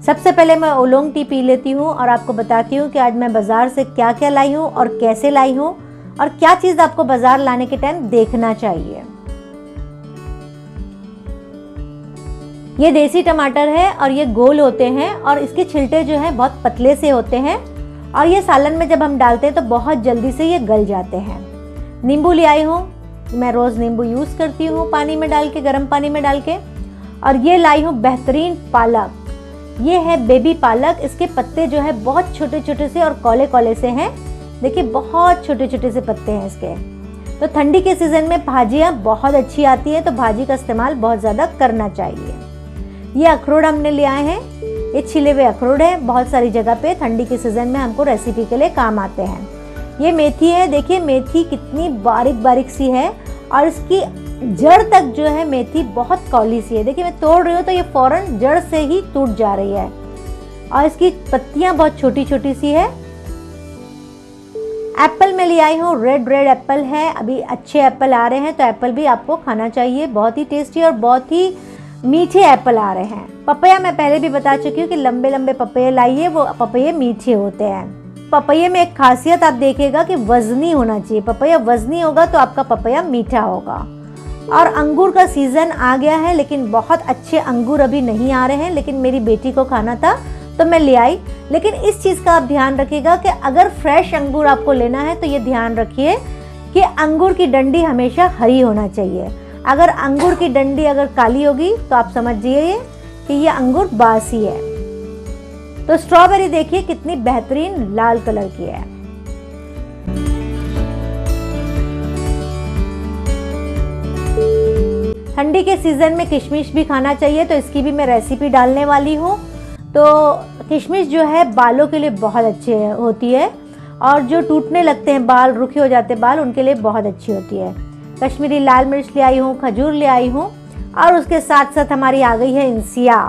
सबसे पहले मैं ओलोंग टी पी लेती हूँ और आपको बताती हूँ कि आज मैं बाज़ार से क्या क्या लाई हूँ और कैसे लाई हूँ और क्या चीज़ आपको बाज़ार लाने के टाइम देखना चाहिए। ये देसी टमाटर है और ये गोल होते हैं और इसके छिलटे जो हैं बहुत पतले से होते हैं और ये सालन में जब हम डालते हैं तो बहुत जल्दी से ये गल जाते हैं। नींबू ले आई हूँ, मैं रोज़ नींबू यूज़ करती हूँ पानी में डाल के, गर्म पानी में डाल के। और ये लाई हूँ बेहतरीन पालक, ये है बेबी पालक। इसके पत्ते जो है बहुत छोटे छोटे से और कौले कौले से हैं, देखिए बहुत छोटे छोटे से पत्ते हैं इसके। तो ठंडी के सीज़न में भाजियाँ बहुत अच्छी आती है, तो भाजी का इस्तेमाल बहुत ज़्यादा करना चाहिए। ये अखरोट हमने ले आए हैं, ये छिले हुए अखरोट है, बहुत सारी जगह पे ठंडी के सीज़न में हमको रेसिपी के लिए काम आते हैं। ये मेथी है, देखिए मेथी कितनी बारीक बारीक सी है और इसकी जड़ तक जो है मेथी बहुत कौली सी है। देखिए मैं तोड़ रही हूँ तो ये फौरन जड़ से ही टूट जा रही है और इसकी पत्तियां बहुत छोटी छोटी सी है। एप्पल में ले आई हूँ, रेड एप्पल है, अभी अच्छे एप्पल आ रहे हैं तो एप्पल भी आपको खाना चाहिए, बहुत ही टेस्टी और बहुत ही मीठे एप्पल आ रहे हैं। पपैया मैं पहले भी बता चुकी हूँ कि लंबे लंबे पपैये लाइए, वो पपैये मीठे होते हैं। पपैये में एक खासियत आप देखिएगा कि वजनी होना चाहिए, पपैया वजनी होगा तो आपका पपैया मीठा होगा। और अंगूर का सीज़न आ गया है, लेकिन बहुत अच्छे अंगूर अभी नहीं आ रहे हैं, लेकिन मेरी बेटी को खाना था तो मैं ले आई। लेकिन इस चीज़ का आप ध्यान रखिएगा कि अगर फ्रेश अंगूर आपको लेना है तो ये ध्यान रखिए कि अंगूर की डंडी हमेशा हरी होना चाहिए। अगर अंगूर की डंडी अगर काली होगी तो आप समझिए कि ये अंगूर बासी है। तो स्ट्रॉबेरी देखिए कितनी बेहतरीन लाल कलर की है। ठंडी के सीज़न में किशमिश भी खाना चाहिए, तो इसकी भी मैं रेसिपी डालने वाली हूँ। तो किशमिश जो है बालों के लिए बहुत अच्छी होती है और जो टूटने लगते हैं बाल, रुखे हो जाते बाल, उनके लिए बहुत अच्छी होती है। कश्मीरी लाल मिर्च ले आई हूँ, खजूर ले आई हूँ और उसके साथ साथ हमारी आ गई है इंसिया।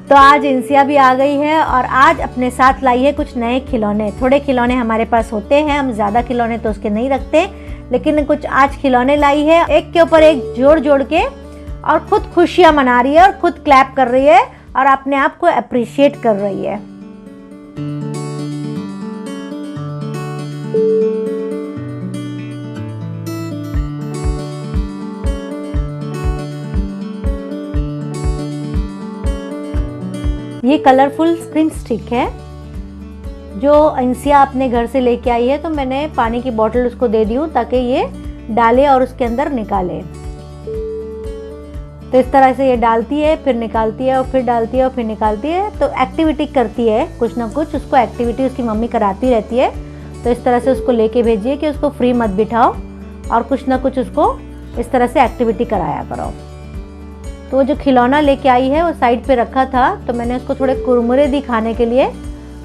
तो आज इंसिया भी आ गई है और आज अपने साथ लाई है कुछ नए खिलौने। थोड़े खिलौने हमारे पास होते हैं, हम ज़्यादा खिलौने तो उसके नहीं रखते, लेकिन कुछ आज खिलौने लाई है, एक के ऊपर एक जोड़ जोड़ के, और खुद खुशियाँ मना रही है और खुद क्लैप कर रही है और अपने आप को अप्रिशिएट कर रही है। ये कलरफुल स्प्रिंग स्टिक है जो इंसिया अपने घर से लेके आई है, तो मैंने पानी की बोतल उसको दे दी हूँ ताकि ये डाले और उसके अंदर निकाले। तो इस तरह से ये डालती है, फिर निकालती है और फिर डालती है और फिर निकालती है, तो एक्टिविटी करती है कुछ ना कुछ, उसको एक्टिविटी उसकी मम्मी कराती रहती है। तो इस तरह से उसको लेके भेजिए कि उसको फ्री मत बिठाओ और कुछ ना कुछ उसको इस तरह से एक्टिविटी कराया करो। तो वो जो खिलौना लेके आई है वो साइड पे रखा था, तो मैंने उसको थोड़े कुरमुरे दी खाने के लिए,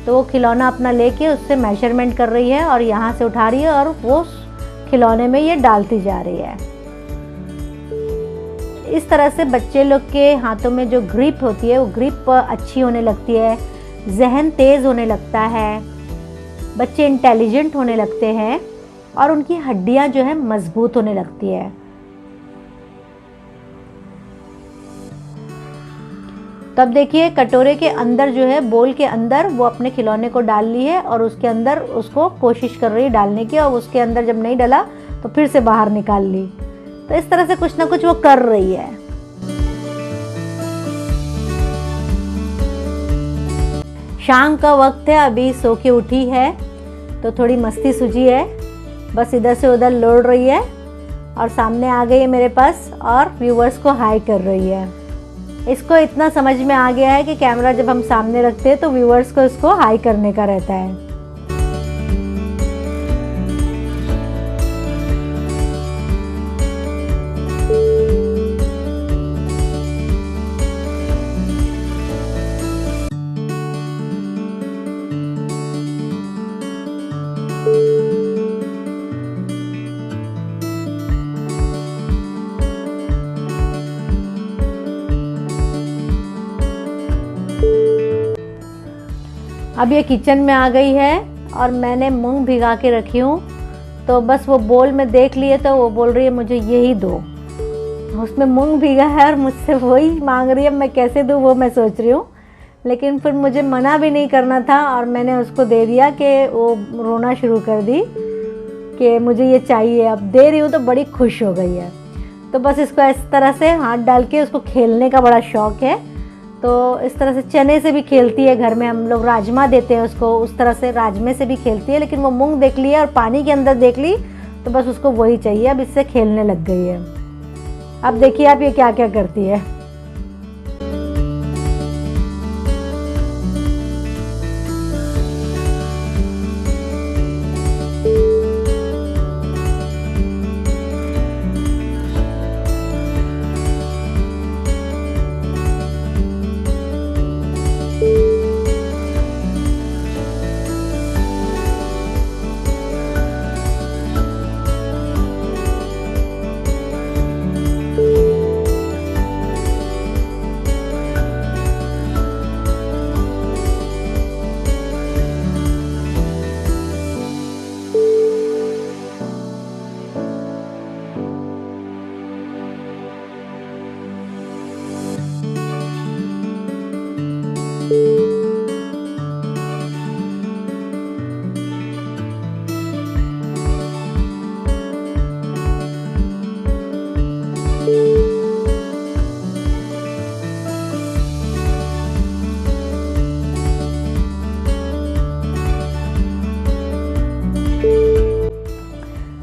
तो वो खिलौना अपना लेके उससे मेजरमेंट कर रही है और यहाँ से उठा रही है और वो खिलौने में ये डालती जा रही है। इस तरह से बच्चे लोग के हाथों में जो ग्रिप होती है वो ग्रिप अच्छी होने लगती है, जहन तेज़ होने लगता है, बच्चे इंटेलिजेंट होने लगते हैं और उनकी हड्डियाँ जो है मजबूत होने लगती है। तब देखिए कटोरे के अंदर जो है, बोल के अंदर वो अपने खिलौने को डाल ली है और उसके अंदर उसको कोशिश कर रही है डालने की, और उसके अंदर जब नहीं डाला तो फिर से बाहर निकाल ली। तो इस तरह से कुछ ना कुछ वो कर रही है। शाम का वक्त है, अभी सो के उठी है तो थोड़ी मस्ती सूझी है, बस इधर से उधर लौट रही है और सामने आ गई है मेरे पास और व्यूवर्स को हाई कर रही है। इसको इतना समझ में आ गया है कि कैमरा जब हम सामने रखते हैं तो व्यूवर्स को इसको हाई करने का रहता है। अब ये किचन में आ गई है और मैंने मूंग भिगा के रखी हूँ, तो बस वो बोल में देख लिए तो वो बोल रही है मुझे यही दो। उसमें मूंग भिगा है और मुझसे वही मांग रही है, मैं कैसे दूँ वो मैं सोच रही हूँ। लेकिन फिर मुझे मना भी नहीं करना था और मैंने उसको दे दिया कि वो रोना शुरू कर दी कि मुझे ये चाहिए। अब दे रही हूँ तो बड़ी खुश हो गई है। तो बस इसको इस तरह से हाथ डाल के उसको खेलने का बड़ा शौक़ है, तो इस तरह से चने से भी खेलती है। घर में हम लोग राजमा देते हैं उसको, उस तरह से राजमे से भी खेलती है, लेकिन वो मूंग देख ली है और पानी के अंदर देख ली तो बस उसको वही चाहिए। अब इससे खेलने लग गई है। अब देखिए आप ये क्या क्या करती है।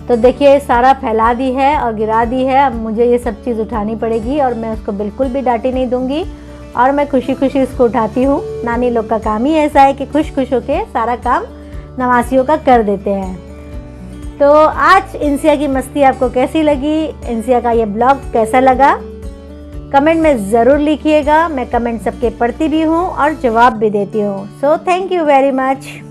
तो देखिए सारा फैला दी है और गिरा दी है। अब मुझे ये सब चीज़ उठानी पड़ेगी और मैं उसको बिल्कुल भी डांटी नहीं दूंगी और मैं खुशी खुशी इसको उठाती हूँ। नानी लोग का काम ही ऐसा है कि खुश खुश होके सारा काम नवासियों का कर देते हैं। तो आज इंसिया की मस्ती आपको कैसी लगी, इंसिया का ये ब्लॉग कैसा लगा, कमेंट में ज़रूर लिखिएगा। मैं कमेंट सबके पढ़ती भी हूँ और जवाब भी देती हूँ। So thank you very much.